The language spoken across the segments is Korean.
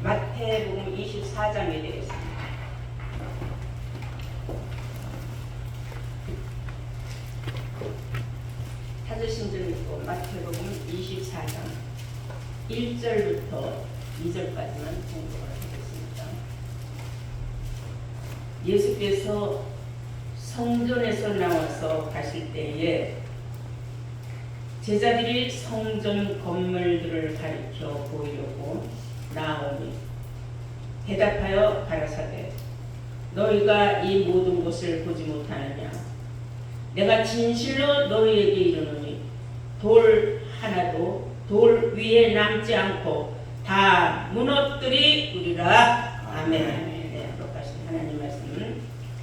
마태복음 24장이 되겠습니다. 찾으신 줄 믿고 마태복음 24장 1절부터 2절까지만 공부를 하겠습니다. 예수께서 성전에서 나와서 가실 때에 제자들이 성전 건물들을 가리켜 보이려고 나오니 대답하여 가라사대 너희가 이 모든 것을 보지 못하느냐. 내가 진실로 너희에게 이르노니 돌 하나도 돌 위에 남지 않고 다 무너뜨리리라. 아멘. 네, 그것까지 하나님 말씀은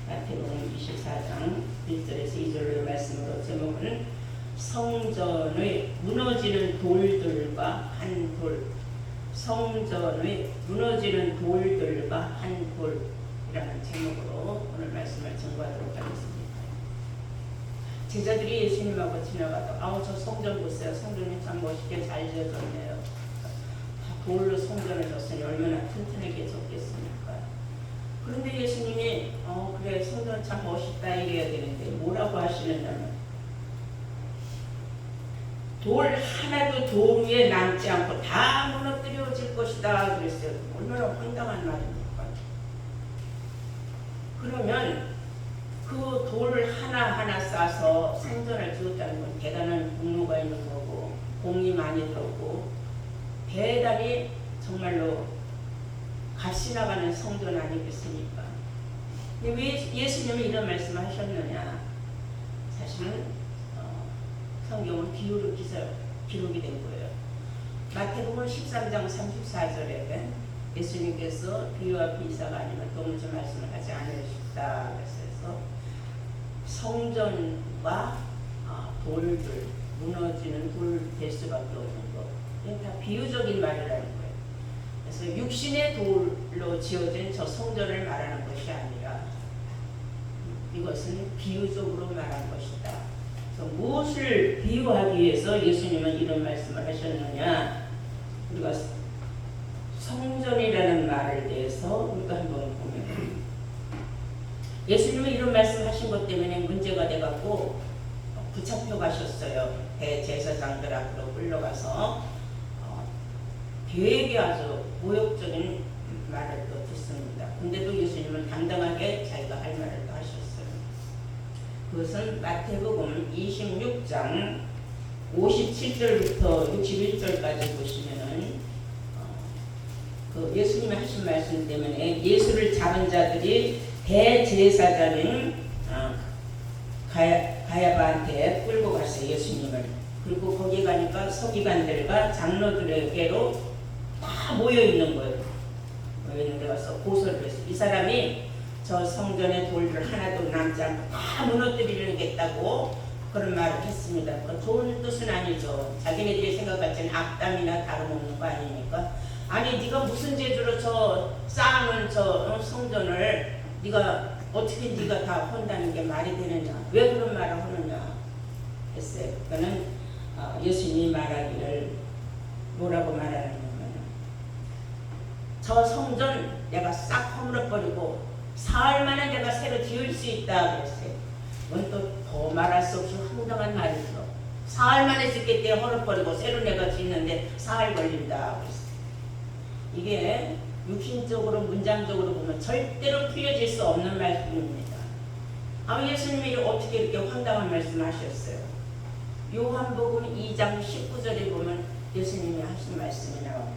마태복음 24장 1절에서 2절의 말씀으로 제목은 성전의 무너지는 돌들과 한 돌, 성전의 무너지는 돌들과 한 돌이라는 제목으로 오늘 말씀을 전구하도록 하겠습니다. 제자들이 예수님하고 지나가도 아우 저 성전 보세요. 성전이 참 멋있게 잘 지어졌네요. 다 돌로 성전을 졌으니 얼마나 튼튼하게 졌겠습니까? 그런데 예수님이 그래 성전 참 멋있다 이래야 되는데 뭐라고 하시느냐면 돌 하나도 돌 위에 남지 않고 다 무너뜨려질 것이다 그랬어요. 얼마나 황당한 말입니까? 그러면 그 돌 하나하나 싸서 성전을 지었다는 건 대단한 공로가 있는 거고 공이 많이 들었고 대단히 정말로 값이 나가는 성전 아니겠습니까? 왜 예수님이 이런 말씀을 하셨느냐. 사실은 성경은 비유로 기록이 된 거예요. 마태복음 13장 34절에 예수님께서 비유와 비유사가 아니면 도무지 말씀을 하지 않으셨다 그래서 성전과 돌들 무너지는 돌 될 수밖에 없는 것. 이게 다 비유적인 말이라는 거예요. 그래서 육신의 돌로 지어진 저 성전을 말하는 것이 아니라 이것은 비유적으로 말한 것이다. 그래서 무엇을 비유하기 위해서 예수님은 이런 말씀을 하셨느냐. 우리가 성전이라는 말을 대해서 우리가 한번 보면 예수님은 이런 말씀하신 것 때문에 문제가 돼갖고 붙잡혀 가셨어요. 대제사장들 앞으로 끌려가서 되게 아주 모욕적인 말을 또 듣습니다. 근데도 예수님은 당당하게 자기가 할 말을 또 하셨어요. 그것은 마태복음 26장 57절부터 61절까지 보시면은 그 예수님이 하신 말씀 때문에 예수를 잡은 자들이 대제사장인 가야바한테 끌고 갔어요. 예수님을. 그리고 거기 가니까 서기관들과 장로들에게로 다 모여 있는 거예요. 모여 있는 데 가서 고소를 했어요. 이 사람이 저 성전의 돌들 하나도 남지 않고 다 무너뜨리겠다고 그런 말을 했습니다. 그건 좋은 뜻은 아니죠. 자기네들이 생각같이 악담이나 다름없는 거 아닙니까? 아니 네가 무슨 재주로 저 쌓은 저 성전을 네가 어떻게 네가 다 한다는 게 말이 되느냐? 왜 그런 말을 하느냐? 했어요. 그거는 예수님이 말하기를 뭐라고 말하느냐면 저 성전 내가 싹 허물어버리고 사흘 만에 내가 새로 지을 수 있다 그랬어요. 그건 또 더 말할 수 없이 황당한 말이죠. 사흘 만에 짓겠대 헐어버리고 새로 내가 짓는데 사흘 걸린다 그랬어요. 이게 육신적으로 문장적으로 보면 절대로 풀려질 수 없는 말씀입니다. 예수님이 어떻게 이렇게 황당한 말씀을 하셨어요. 요한복음 2장 19절에 보면 예수님이 하신 말씀이 나와요.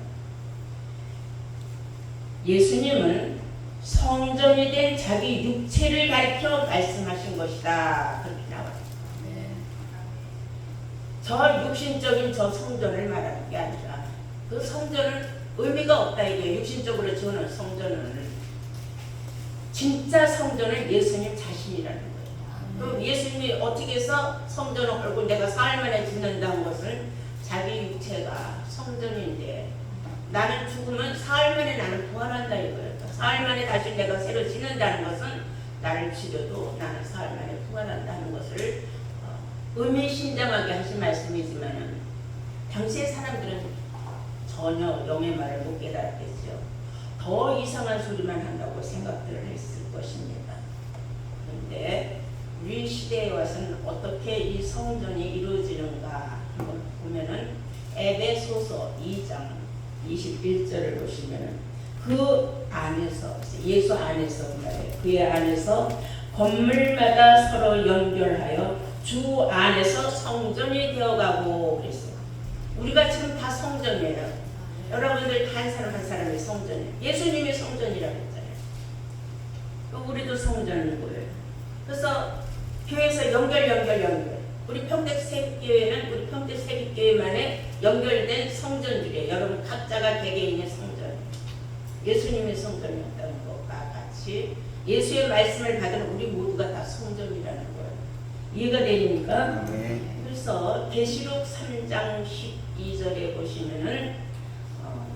예수님은 성전이 된 자기 육체를 가리켜 말씀하신 것이다. 그렇게 나와요. 저 육신적인 저 성전을 말하는 게 아니라 그 성전은 의미가 없다 이게 육신적으로 지어놓은 성전은 진짜 성전은 예수님 자신이라는 거예요. 그럼 예수님이 어떻게 해서 성전을 걸고 내가 사흘 만에 짓는다는 것은 자기 육체가 성전인데 나는 죽으면 사흘 만에 나는 부활한다 이거예요. 사흘 만에 다시 내가 새로 짓는다는 것은 나를 죽여도 나는 사흘 만에 부활한다는 것을 의미심장하게 하신 말씀이지만 당시의 사람들은 전혀 영의 말을 못 깨달았겠죠. 더 이상한 소리만 한다고 생각들을 했을 것입니다. 그런데 우리 시대에 와서는 어떻게 이 성전이 이루어지는가 한번 보면은 에베소서 2장 21절을 보시면은 그 안에서 예수 안에서 말이에요. 그의 안에서 건물마다 서로 연결하여 주 안에서 성전이 되어가고 그랬어요. 우리가 지금 다 성전이에요. 여러분들 한 사람 한 사람이 성전이에요. 예수님이 성전이라고 했잖아요. 우리도 성전이고요. 그래서 교회에서 연결. 우리 평택새교회는 우리 평택새교회만의 연결된 성전들이에요. 여러분 각자가 개개인의 성전. 예수님의 성전이었다는 것과 같이 예수의 말씀을 받은 우리 모두가 다 성전이라는 거예요. 이해가 됩니까? 네. 그래서 계시록 3장 12절에 보시면은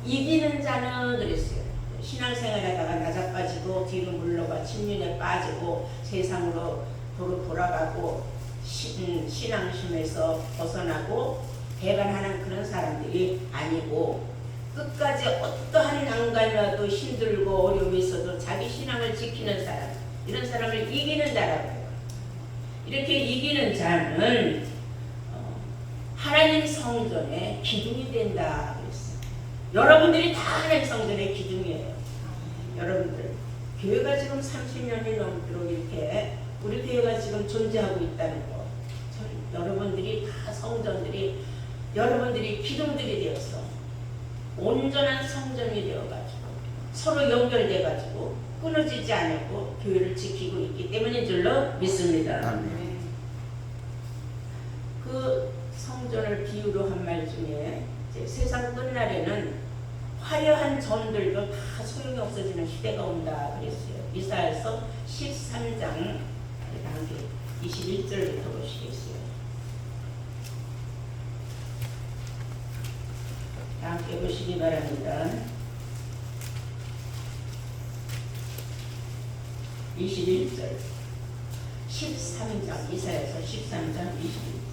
이기는 자는 그랬어요. 신앙생활하다가 나자빠지고 뒤로 물러가 침륜에 빠지고 세상으로 돌아가고 신앙심에서 벗어나고 배반하는 그런 사람들이 아니고 끝까지 어떠한 난관이라도 힘들고 어려움이 있어도 자기 신앙을 지키는 사람, 이런 사람을 이기는 자라고 해요. 이렇게 이기는 자는 하나님 성전의 기둥이 된다 그랬어요. 여러분들이 다 하나님 성전의 기둥이에요. 여러분들 교회가 지금 30년이 넘도록 이렇게 우리 교회가 지금 존재하고 있다는 거, 여러분들이 다 성전들이 여러분들이 기둥들이 되어서 온전한 성전이 되어가지고 서로 연결돼가지고 끊어지지 않고 교회를 지키고 있기 때문인 줄로 믿습니다. 그 성전을 비유로 한 말 중에 이제 세상 끝날에는 화려한 전들도 다 소용이 없어지는 시대가 온다 그랬어요. 이사야서 13장 21절부터 보시겠어요. 함께 보시기 바랍니다. 21절 13장 이사야서 13장 21절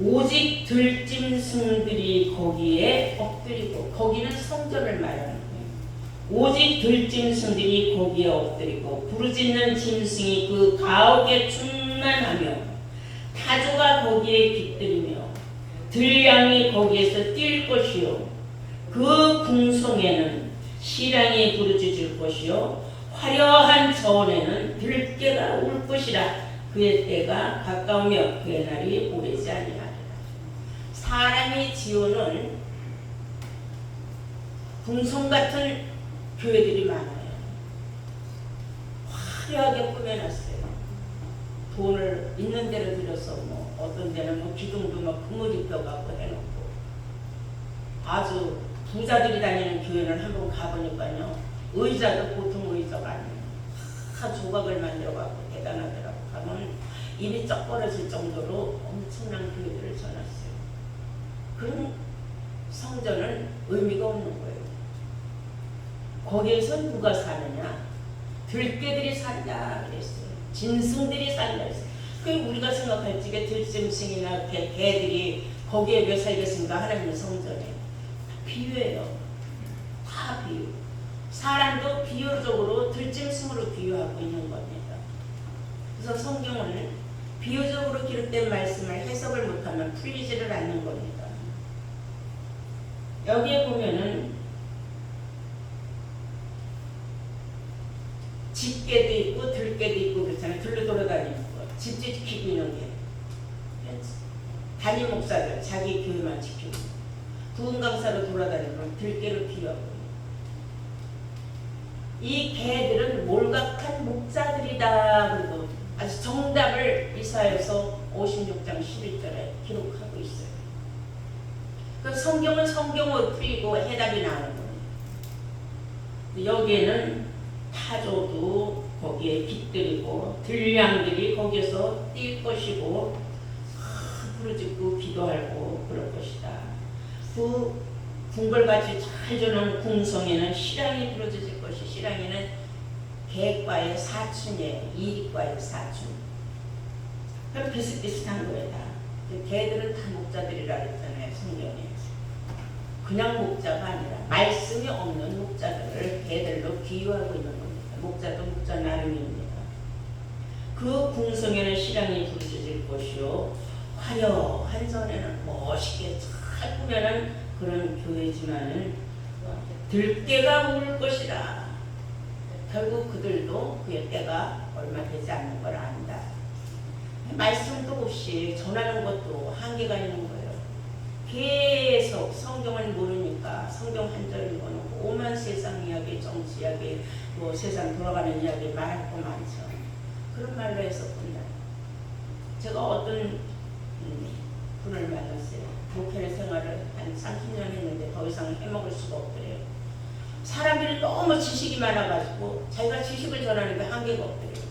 오직 들짐승들이 거기에 엎드리고, 거기는 성전을 말하는 거예요. 오직 들짐승들이 거기에 엎드리고 부르짖는 짐승이 그 가옥에 충만하며 타조가 거기에 깃들이며 들양이 거기에서 뛸 것이요 그 궁성에는 시랑이 부르짖을 것이요 화려한 저원에는 들깨가 울 것이라. 그의 때가 가까우며 그의 날이 오래지 아니하리라. 사람이 지어놓은 궁성 같은 교회들이 많아요. 화려하게 꾸며놨어요. 돈을 있는 대로 들여서 뭐 어떤 데는 뭐 기둥도 막 금을 입혀갖고 해놓고, 아주 부자들이 다니는 교회는 한번 가보니까요, 의자도 보통 의자가 아니에요. 다 조각을 만들어갖고 대단하더라고. 가면 입이 쩍 벌어질 정도로 엄청난 교회들을 전했어요. 그런 성전은 의미가 없는 거예요. 거기에서 누가 사느냐? 들깨들이 산다 그랬어요. 짐승들이 산다 그랬어요. 그 우리가 생각할 적에 들짐승이나 개들이 거기에 왜 살겠습니까? 하나님의 성전에. 비유예요. 다 비유. 사람도 비유적으로 들짐승으로 비유하고 있는 겁니다. 그래서 성경을 비유적으로 기록된 말씀을 해석을 못하면 풀리지를 않는 겁니다. 여기에 보면은 집게도 있고 들깨도 있고 그렇잖아요. 들로 돌아다니는 거. 집 지키고 있는 게. 담임 목사들 자기 교회만 지키고 부흥 강사로 돌아다니는 건 들깨로 비유하고, 이 개들은 몰각한 목자들이다. 그리고 아주 정답을 이사야서 56장 11절에 기록하고 있어요. 그 성경은 성경으로 풀이고 해답이 나오는 거예요. 여기에는 타조도 거기에 깃들이고 들량들이 거기에서 뛸 것이고 부르짖고 기도하고 그럴 것이다. 그 궁궐같이 잘 저는 궁성에는 시랑이 부러질 것이, 시랑이는 개과의 사춘이에요. 이리과의 사춘. 그럼 비슷비슷한 거예요. 다. 개들은 다 목자들이라 그랬잖아요. 성경에. 그냥 목자가 아니라 말씀이 없는 목자들을 개들로 비유하고 있는 겁니다. 목자도 목자 나름입니다. 그 궁성에는 신랑이 부르짖을 것이요 화려한 전에는 멋있게 잘 꾸며는 그런 교회지만은 들깨가 울 것이라. 결국 그들도 그의 때가 얼마 되지 않는 걸 안다. 말씀도 없이 전하는 것도 한계가 있는 거예요. 계속 성경을 모르니까 성경 한 절 읽어놓고 오만 세상 이야기, 정치 이야기, 뭐 세상 돌아가는 이야기 말할 거 많죠. 그런 말로 해서 끝나요. 제가 어떤 분을 만났어요. 목회 생활을 한 30년 했는데 더 이상 해먹을 수가 없더래요. 사람들이 너무 지식이 많아가지고 자기가 지식을 전하는데 한계가 없더래요.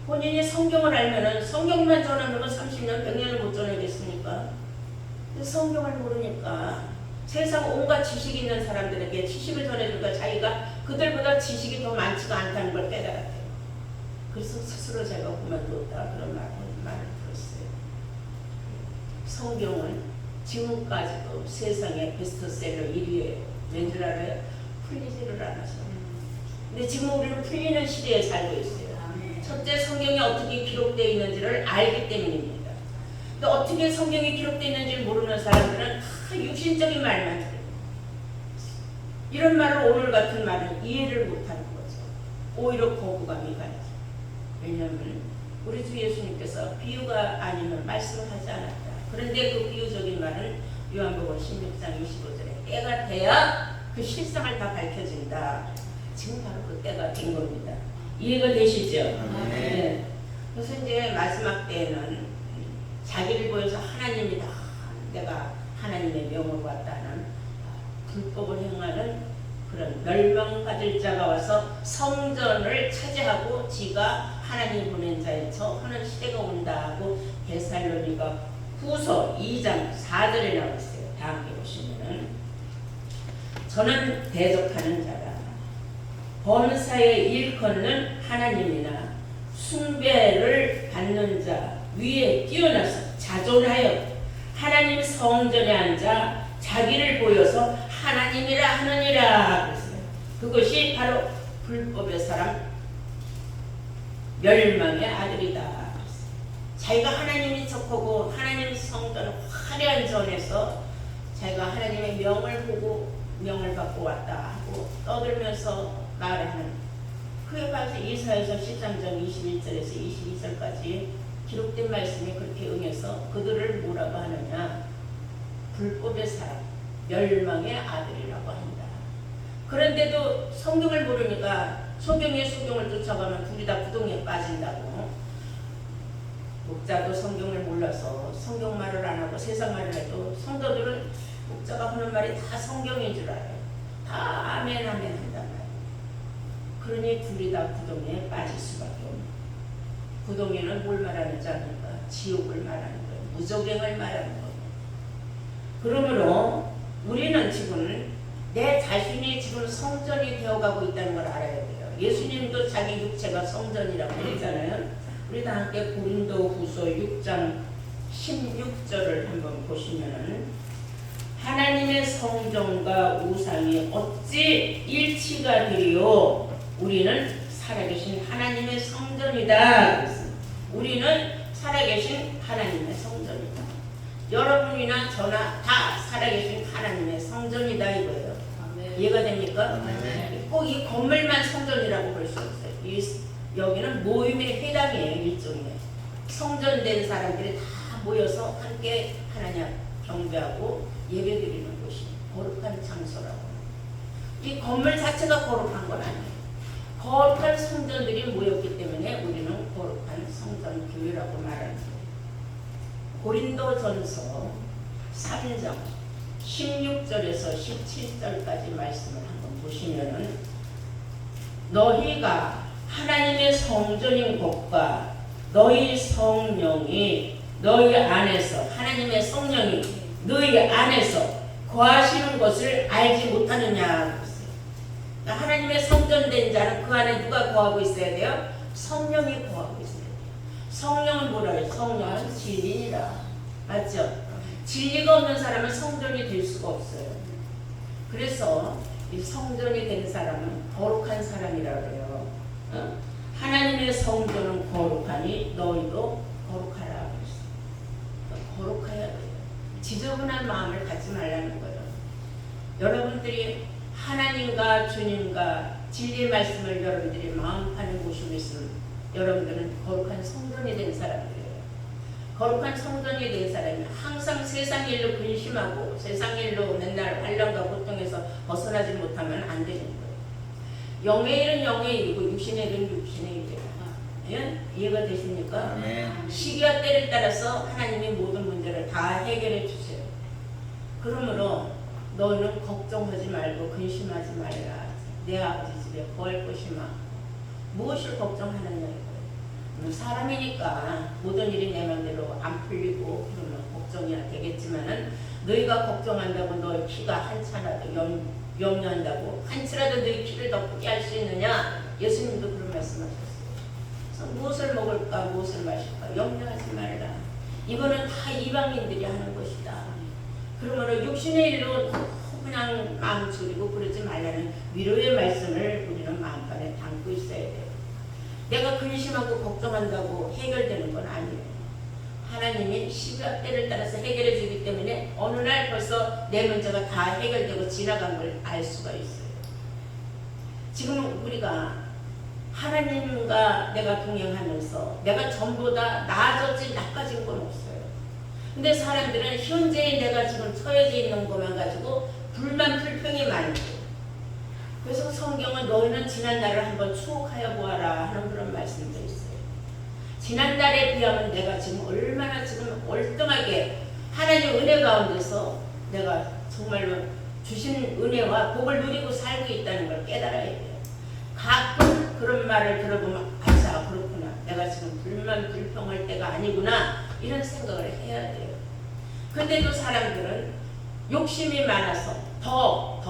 본인이 성경을 알면은 성경만 전하면 30년, 100년을 못 전하겠습니까? 성경을 모르니까 세상 온갖 지식이 있는 사람들에게 지식을 전해주니까 자기가 그들보다 지식이 더 많지가 않다는 걸 깨달았대요. 그래서 스스로 제가 그만뒀다 그런 말을 들었어요. 성경은 지금까지도 세상의 베스트셀러 1위예요. 왠줄 알아요? 풀리지를 않아서. 근데 지금 우리는 풀리는 시대에 살고 있어요. 첫째, 성경이 어떻게 기록되어 있는지를 알기 때문입니다. 근데 어떻게 성경이 기록되어 있는지를 모르는 사람들은 다 육신적인 말만 들어요. 이런 말을 오늘 같은 말은 이해를 못하는 거죠. 오히려 거부감이 가죠. 왜냐하면 우리 주 예수님께서 비유가 아니면 말씀을 하지 않았다. 그런데 그 비유적인 말은 요한복음 16장 25절에 때가 돼야 그 실상을 다 밝혀진다. 지금 바로 그 때가 된 겁니다. 이해가 되시죠? 네. 그래서 이제 마지막 때에는 자기를 보여서 하나님이다. 내가 하나님의 명으로 왔다는 불법을 행하는 그런 멸망받을 자가 와서 성전을 차지하고 지가 하나님 보낸 자인 척 하는 시대가 온다 하고 데살로니가 후서 2장 4절에 나와 있어요. 다 함께 보시면은 저는 대적하는 자라 범사에 일컫는 하나님이나 숭배를 받는 자 위에 뛰어나서 자존하여 하나님 성전에 앉아 자기를 보여서 하나님이라 하느니라 그랬어요. 그것이 바로 불법의 사람 멸망의 아들이다 그랬어요. 자기가 하나님인 척하고 하나님 성전 화려한 전에서 자기가 하나님의 명을 보고 명을 받고 왔다 하고 떠들면서 말하는 그에 반해서 이사야서 13장 21절에서 22절까지 기록된 말씀이 그렇게 응해서 그들을 뭐라고 하느냐 불법의 사람 멸망의 아들이라고 합니다. 그런데도 성경을 모르니까 소경의 소경을 쫓아가면 둘이 다 구덩이에 빠진다고. 목자도 성경을 몰라서 성경 말을 안 하고 세상 말을 해도 성도들은 목자가 하는 말이 다 성경인 줄 알아요. 다 아멘 아멘 한단 말이에요. 그러니 둘이 다 구덩이에 빠질 수밖에 없는. 구덩이는 뭘 말하는지 아닙니까? 지옥을 말하는 거예요. 무저갱을 말하는 거예요. 그러므로 우리는 지금 내 자신이 지금 성전이 되어가고 있다는 걸 알아야 돼요. 예수님도 자기 육체가 성전이라고 그랬잖아요. 우리 다 함께 고린도후서 6장 16절을 한번 보시면은 하나님의 성전과 우상이 어찌 일치가 되리요? 우리는 살아계신 하나님의 성전이다. 우리는 살아계신 하나님의 성전이다. 여러분이나 저나 다 살아계신 하나님의 성전이다 이거예요. 이해가 됩니까? 꼭 이 건물만 성전이라고 볼 수 없어요. 여기는 모임의 회당이에요. 일종의 성전된 사람들이 다 모여서 함께 하나님 경배하고 예배드리는 곳이 거룩한 장소라고. 이 건물 자체가 거룩한 건 아니에요. 거룩한 성전들이 모였기 때문에 우리는 거룩한 성전 교회라고 말하는 거예요. 고린도전서 3장 16절에서 17절까지 말씀을 한번 보시면은 너희가 하나님의 성전인 것과 너희 성령이 너희 안에서 하나님의 성령이 너희 안에서 거하시는 것을 알지 못하느냐. 그러니까 하나님의 성전된 자는 그 안에 누가 거하고 있어야 돼요? 성령이 거하고 있어야 돼요. 성령은 뭐라 해요? 성령은 진리라. 맞죠? 진리가 없는 사람은 성전이 될 수가 없어요. 그래서 이 성전이 된 사람은 거룩한 사람이라고 해요. 하나님의 성전은 거룩하니 너희도 거룩하라 그랬어. 거룩해야 돼요. 지저분한 마음을 갖지 말라는 거예요. 여러분들이 하나님과 주님과 진리의 말씀을 여러분들이 마음 파는 곳이 있으면 여러분들은 거룩한 성전이 된 사람들이에요. 거룩한 성전이 된 사람이 항상 세상 일로 근심하고 세상 일로 맨날 환난과 고통에서 벗어나지 못하면 안 되는 거예요. 영의 일은 영의 일이고 육신의 일은 육신의 일이에요. 이해가 되십니까? 시기와 때를 따라서 하나님이 모든 문제를 다 해결해 주세요. 그러므로 너는 걱정하지 말고 근심하지 말라. 내 아버지 집에 구할 것이 많고 무엇을 걱정하느냐 이거예요. 사람이니까 모든 일이 내 맘대로 안 풀리고 그러면 걱정이 되겠지만은 너희가 걱정한다고 너희 피가 한차라도 염려한다고 한치라도 너희 피를 더 크게 할 수 있느냐? 예수님도 그런 말씀하셨어요. 그래서 무엇을 먹을까 무엇을 마실까 염려하지 말라. 이거는 다 이방인들이 하는 것이다. 그러므로 육신의 일로 그냥 마음 졸이고 그러지 말라는 위로의 말씀을 우리는 마음판에 담고 있어야 돼요. 내가 근심하고 걱정한다고 해결되는 건 아니에요. 하나님이 시간 때를 따라서 해결해 주기 때문에 어느 날 벌써 내 문제가 다 해결되고 지나간 걸 알 수가 있어요. 지금 우리가 하나님과 내가 동행하면서 내가 전부 다 나아졌지 나빠진 건 없어요. 근데 사람들은 현재의 내가 지금 처해져 있는 것만 가지고 불만 불평이 많고, 그래서 성경은 너희는 지난날을 한번 추억하여 보아라 하는 그런 말씀도 있어요. 지난날에 비하면 내가 지금 얼마나 지금 월등하게 하나님 은혜 가운데서 내가 정말로 주신 은혜와 복을 누리고 살고 있다는 걸 깨달아야 돼요. 가끔 그런 말을 들어보면 아자 그렇구나, 내가 지금 불만 불평할 때가 아니구나 이런 생각을 해야 돼요. 근데도 사람들은 욕심이 많아서 더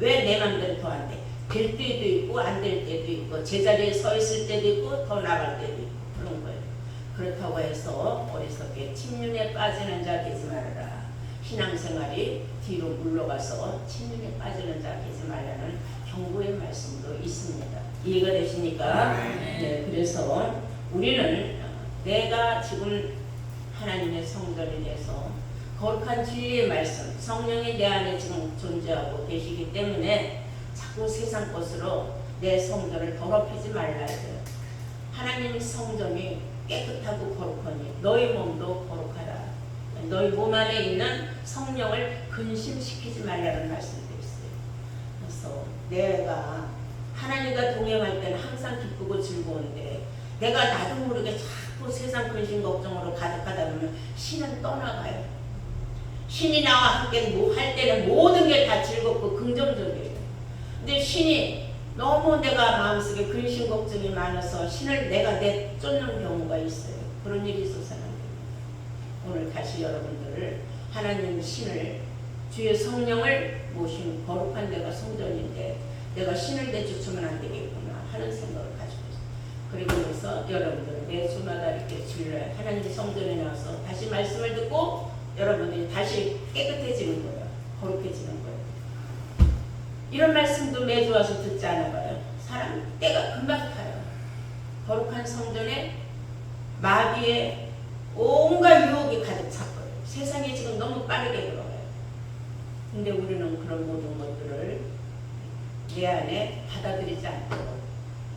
왜 내 맘대로 더 안 돼? 될 때도 있고 안 될 때도 있고 제자리에 서 있을 때도 있고 더 나갈 때도 있고 그런 거예요. 그렇다고 해서 어리석게 침륜에 빠지는 자 되지 말아라. 신앙생활이 뒤로 물러가서 침륜에 빠지는 자 되지 말라는 경고의 말씀도 있습니다. 이해가 되십니까? 네, 그래서 우리는 내가 지금 하나님의 성전이 돼서 거룩한 진리의 말씀, 성령이 내 안에 지금 존재하고 계시기 때문에 자꾸 세상 것으로 내 성전을 더럽히지 말라 해요. 하나님의 성전이 깨끗하고 거룩하니 너희 몸도 거룩하라. 너희 몸 안에 있는 성령을 근심시키지 말라는 말씀도 있어요. 그래서 내가 하나님과 동행할 때는 항상 기쁘고 즐거운데 내가 나도 모르게 자꾸 세상 근심 걱정으로 가득하다 보면 신은 떠나가요. 신이 나와 함께 뭐 할 때는 모든 게 다 즐겁고 긍정적이에요. 근데 신이 너무 내가 마음속에 근심 걱정이 많아서 신을 내가 내쫓는 경우가 있어요. 그런 일이 있어서는 안 됩니다. 오늘 다시 여러분들을 하나님 신을 주의 성령을 모신 거룩한 데가 성전인데 내가 신을 내쫓으면 안 되겠구나 하는 생각을 가지고 있어요. 그리고 그래서 여러분들은 매 주마다 이렇게 주일날 하나님의 성전에 나와서 다시 말씀을 듣고 여러분들이 다시 깨끗해지는 거예요. 거룩해지는 거예요. 이런 말씀도 매주 와서 듣지 않아 봐요. 사람 때가 금방 가요. 거룩한 성전에 마귀의 온갖 유혹이 가득 찼고요. 세상이 지금 너무 빠르게 들어가요. 근데 우리는 그런 모든 것들을 내 안에 받아들이지 않고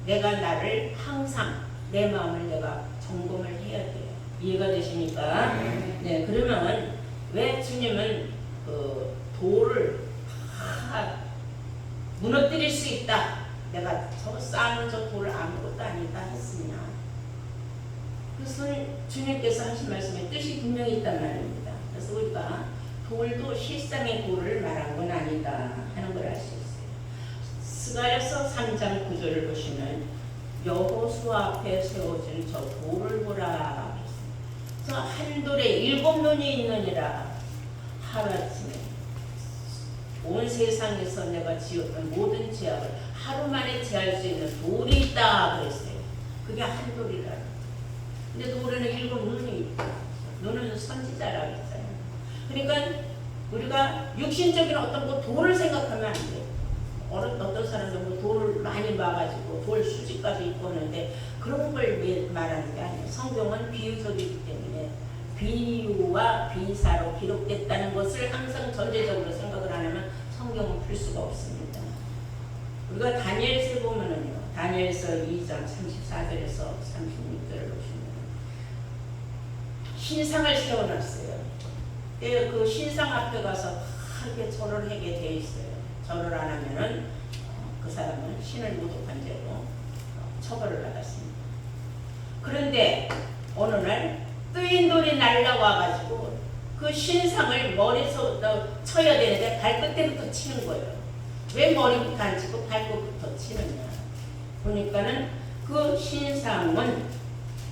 내가 나를 항상 내 마음을 내가 점검을 해야 돼요. 이해가 되십니까? 네, 그러면 왜 주님은 그 돌을 다 무너뜨릴 수 있다. 내가 저 쌓는 저 돌을 아무것도 아니다 했으냐. 그것은 주님께서 하신 말씀에 뜻이 분명히 있단 말입니다. 그래서 우리가 돌도 실상의 돌을 말한 건 아니다 하는 걸 알 수 있어요. 스가랴서 3장 9절을 보시면 여호수아 앞에 세워진 저 돌을 보라. 저 한 돌에 7눈이 있느니라. 하루아침에 온 세상에서 내가 지었던 모든 죄악을 하루 만에 제할 수 있는 돌이 있다 그랬어요. 그게 한 돌이라. 근데 돌에는 7눈이 있다. 눈은 선지자라고 했잖아요. 그러니까 우리가 육신적인 어떤 뭐 돌을 생각하면 안 돼. 어떤 사람은 뭐 돌을 많이 봐가지고 돌 수지까지 입고 오는데 그런 걸 말하는 게 아니에요. 성경은 비유적이기 때문에 비유와 비사로 기록됐다는 것을 항상 전제적으로 생각을 안 하면 성경은 풀 수가 없습니다. 우리가 다니엘서 보면은요. 다니엘서 2장 34절에서 36절을 보시면 신상을 세워놨어요. 그 신상 앞에 가서 크게 절을 하게 돼 있어요. 절을 안 하면은 그 사람은 신을 모독한 죄로 처벌을 받았습니다. 그런데 어느 날 뜨인 돌이 날라와가지고 그 신상을 머리서부터 쳐야 되는데 발끝에부터 치는 거예요. 왜 머리부터 안 치고 발끝부터 치느냐. 보니까는 그 신상은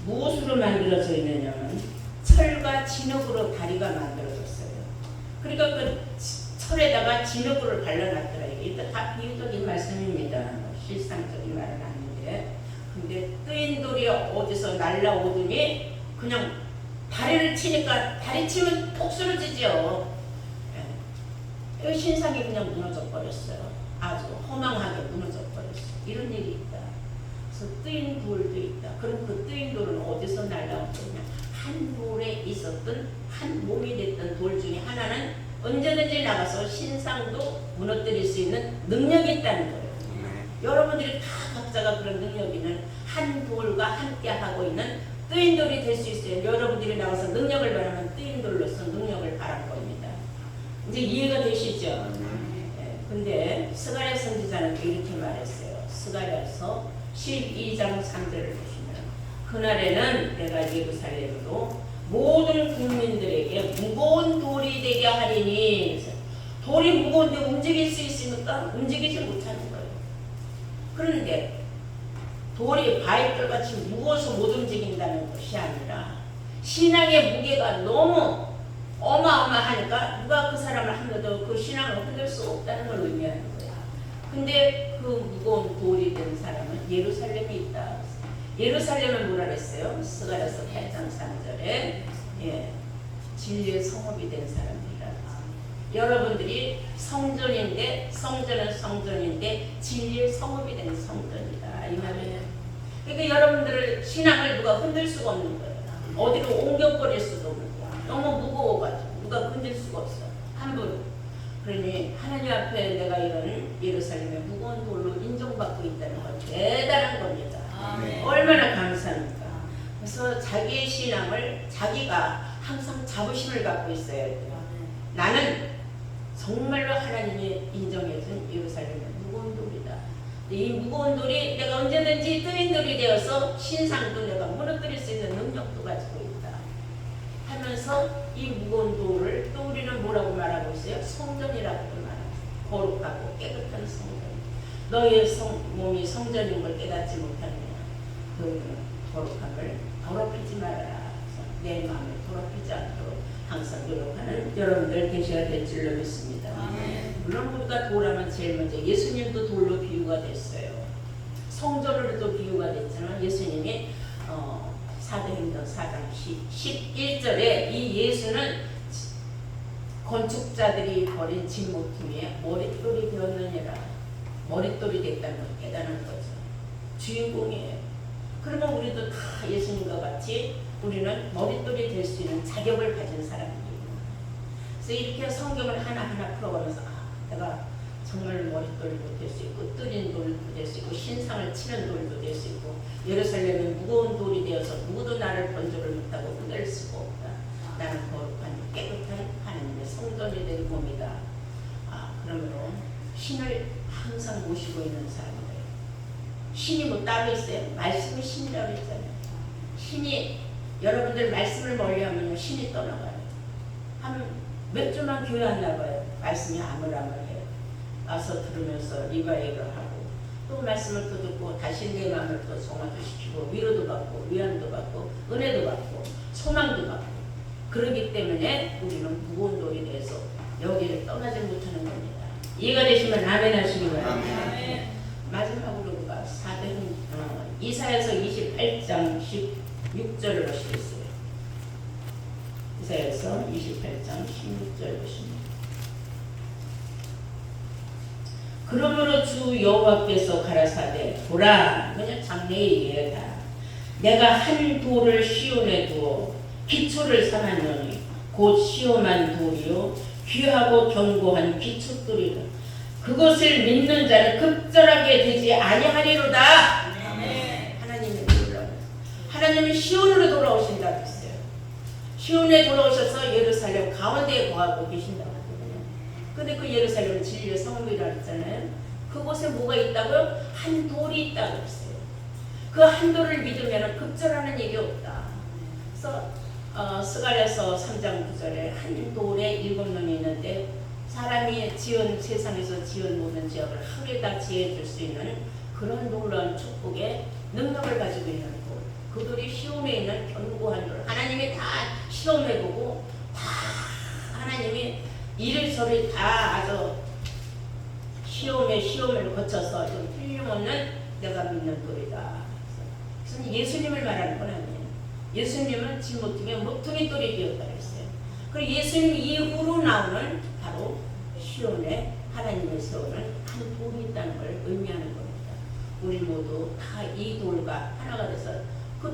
무엇으로 만들어져 있느냐면 철과 진흙으로 다리가 만들어졌어요. 그러니까 그 철에다가 진흙을 발라놨더라. 이게 다 비유적인 말씀입니다. 실상적인 말은 아닌데. 근데 뜨인 돌이 어디서 날라오더니 그냥 다리를 치니까 다리 치면 톡 쓰러지죠. 이 신상이 그냥 무너져 버렸어요. 아주 허망하게 무너져 버렸어요. 이런 일이 있다. 그래서 뜨인 돌도 있다. 그럼 그 뜨인 돌은 어디서 날라온 거냐? 한 돌에 있었던 한 몸이 됐던 돌 중에 하나는 언제든지 나가서 신상도 무너뜨릴 수 있는 능력이 있다는 거예요. 여러분들이 다 각자가 그런 능력이 있는 한 돌과 함께 하고 있는 뜨인 돌이 될 수 있어요. 여러분들이 나가서 능력을 바라면 뜨인 돌로서 능력을 바란 겁니다. 이제 이해가 되시죠? 근데 스가랴 선지자는 이렇게 말했어요. 스가랴서 12장 3절을 보시면 그날에는 내가 예루살렘으로 모든 국민들에게 무거운 돌이 되게 하리니. 돌이 무거운데 움직일 수 있습니까? 움직이지 못하는 거예요. 그런데 돌이 바위돌같이 무거워서 못 움직인다는 것이 아니라 신앙의 무게가 너무 어마어마하니까 누가 그 사람을 한번도 그 신앙을 흔들 수 없다는 걸 의미하는 거야. 근데 그 무거운 돌이 된 사람은 예루살렘에 있다. 예루살렘은 뭐라 그랬어요? 스가랴서 8장 3절에 진리의 성읍이 된 사람들이라. 여러분들이 성전인데 성전은 성전인데 진리의 성읍이 된 성전이다. 이 말이에요. 그러니까 여러분들을 신앙을 누가 흔들 수가 없는 거예요. 어디로 옮겨버릴 수도 없는 거야. 너무 무거워가지고 누가 흔들 수가 없어. 함부로. 그러니 하나님 앞에 내가 이런 예루살렘의 무거운 돌로 인정받고 있다는 건 대단한 겁니다. 얼마나 감사합니까? 그래서 자기의 신앙을 자기가 항상 자부심을 갖고 있어야 돼요. 나는 정말로 하나님이 인정해준 예루살렘의 무거운 돌이다. 이 무거운 돌이 내가 언제든지 뜨인 돌이 되어서 신상도 내가 무너뜨릴 수 있는 능력도 가지고 있다 하면서 이 무거운 돌을 또 우리는 뭐라고 말하고 있어요? 성전이라고도 말합니다. 거룩하고 깨끗한 성전. 너의 몸이 성전인 걸 깨닫지 못하느냐. 그 거룩함을 더럽히지 말아라. 내 마음을 더럽히지 않도록 항상 노력하는 여러분들 되셔야 될 줄로 믿습니다. 물론 우리가 돌하면 제일 먼저 예수님도 돌로 비유가 됐어요. 성전으로도 비유가 됐지만 예수님이 사도행전 4장 11절에 이 예수는 건축자들이 버린 진목팀에 머릿돌이 되었느니라. 머릿돌이 됐다는 걸 깨달은 거죠. 주인공이에요. 그러면 우리도 다 예수님과 같이 우리는 머릿돌이 될 수 있는 자격을 가진 사람입니다. 그래서 이렇게 성경을 하나하나 풀어가면서 내가 정말 머릿돌도 될 수 있고 뜨린 돌도 될 수 있고 신상을 치는 돌도 될 수 있고 예루살렘은 무거운 돌이 되어서 누구도 나를 번조를 못하고 흔들 수가 없다. 나는 거룩한 깨끗한 하나님의 성전이 된 몸이다. 그러므로 신을 항상 모시고 있는 사람들. 신이 뭐 따로 있어요? 말씀이 신이라고 했잖아요. 신이 여러분들 말씀을 멀리하면 신이 떠나가요. 한 몇 주만 교회 안 나가요. 말씀이 아물아물해요. 와서 들으면서 리바이를 하고 또 말씀을 또 듣고 다시 내 마음을 또 정화시키고 위로도 받고 위안도 받고 은혜도 받고 소망도 받고 그러기 때문에 우리는 무거운 돌이 돼서 여기를 떠나지 못하는 겁니다. 이해가 되시면 아멘 하시기 바랍니다. 마지막으로 우리가 이사야서 28장 16절을 보시겠어요. 이사야서 28장 16절 보십니다. 그러므로 주 여호와께서 가라사대 보라 그냥 장래의 예다. 내가 한 돌을 시온에 두어 기초를 삼았노니 곧 시험한 돌이요 귀하고 견고한 기초돌이라. 그것을 믿는 자는 급절하게 되지 아니하리로다. 하나님이 놀라워요. 하나님이 시온으로 돌아오신다고 했어요. 시온에 돌아오셔서 예루살렘 가운데에 거하고 계신다고 하거든요. 근데 그 예루살렘은 진리의 성읍이라고 했잖아요. 그곳에 뭐가 있다고요? 한 돌이 있다고 했어요. 그 한 돌을 믿으면 급절하는 일이 없다. 그래서 스가랴서 3장 9절에 한 돌에 7놈이 있는데 사람이 지은 세상에서 지은 모든 지역을 하루에 다 지어줄 수 있는 그런 놀라운 축복의 능력을 가지고 있는 돌. 그 돌이 시험에 있는 견고한 돌. 하나님이 다 시험해보고 다 하나님이 이리저리 다 아주 시험을 거쳐서 좀 틀림없는 내가 믿는 돌이다. 그래서 예수님을 말하는 건 아니에요. 예수님은 지 모퉁이 돌이 되었다 그랬어요. 그리고 예수님 이후로 나오는 바로 시온에 하나님을 세우는 한 돌이 있다는 걸 의미하는 겁니다. 우리 모두 다 이 돌과 하나가 돼서 그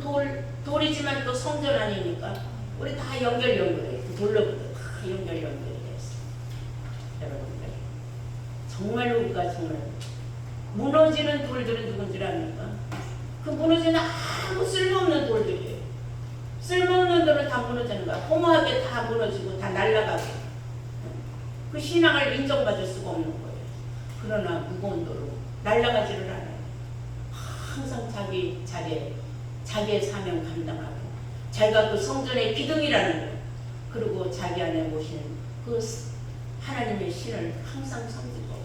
돌이지만 또 성전 아니니까 우리 다 연결해. 그 돌로부터 다 연결이 됐어요. 여러분들 정말로 우리가 정말 무너지는 돌들은 누군지 압니까? 그 무너지는 아무 쓸모없는 돌들이에요. 쓸모없는 돌은 다 무너지는 거야. 허무하게 다 무너지고 다 날아가고 그 신앙을 인정받을 수가 없는 거예요. 그러나 무거운 돌은 날아가지를 않아요. 항상 자기 자리에 자기의 사명 감당하고 자기가 그 성전의 기둥이라는 거예요. 그리고 자기 안에 모신 그 하나님의 신을 항상 섬기고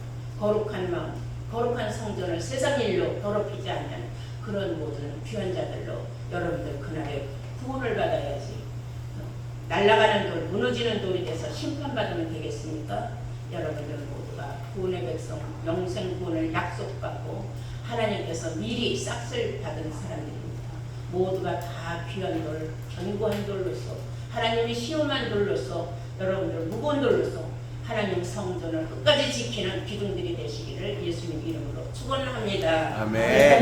거룩한 마음, 거룩한 성전을 세상 일로 더럽히지 않는 그런 모든 귀한 자들로 여러분들 그날에 구원을 받아야지. 날아가는 돌, 무너지는 돌이 돼서 심판받으면 되겠습니까? 여러분들 모두가 구원의 백성, 영생 구원을 약속받고 하나님께서 미리 싹쓸 받은 사람들입니다. 모두가 다 귀한 돌, 견고한 돌로서 하나님이 시험한 돌로서 여러분들 무거운 돌로서 하나님 성전을 끝까지 지키는 기둥들이 되시기를 예수님 이름으로 축원합니다. 아멘.